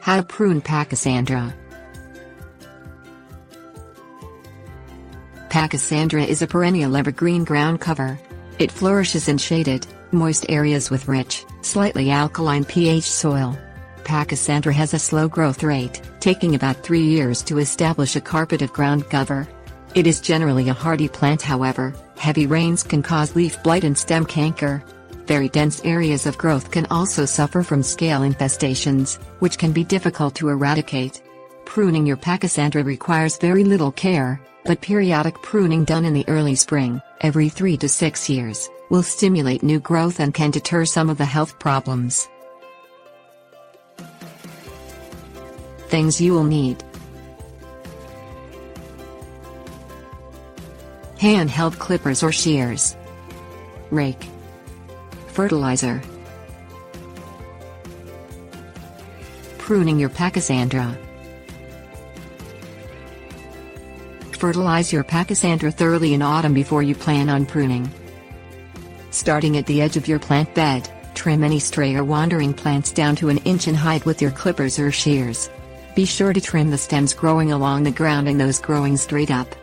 How to prune Pachysandra. Pachysandra is a perennial evergreen ground cover. It flourishes in shaded, moist areas with rich, slightly alkaline pH soil. Pachysandra has a slow growth rate, taking about 3 years to establish a carpet of ground cover. It is generally a hardy plant, however, heavy rains can cause leaf blight and stem canker. Very dense areas of growth can also suffer from scale infestations, which can be difficult to eradicate. Pruning your Pachysandra requires very little care, but periodic pruning done in the early spring, every 3 to 6 years, will stimulate new growth and can deter some of the health problems. Things you will need: handheld clippers or shears, rake, fertilizer. Pruning your Pachysandra. Fertilize your Pachysandra thoroughly in autumn before you plan on pruning. Starting at the edge of your plant bed, trim any stray or wandering plants down to 1 inch in height with your clippers or shears. Be sure to trim the stems growing along the ground and those growing straight up.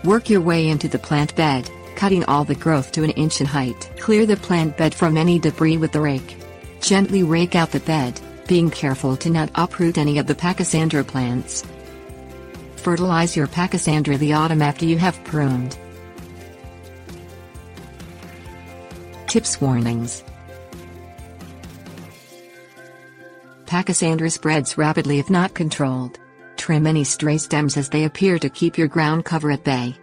Work your way into the plant bed, cutting all the growth to 1 inch in height. Clear the plant bed from any debris with the rake. Gently rake out the bed, being careful to not uproot any of the Pachysandra plants. Fertilize your Pachysandra the autumn after you have pruned. Tips: warnings. Pachysandra spreads rapidly if not controlled. Trim any stray stems as they appear to keep your ground cover at bay.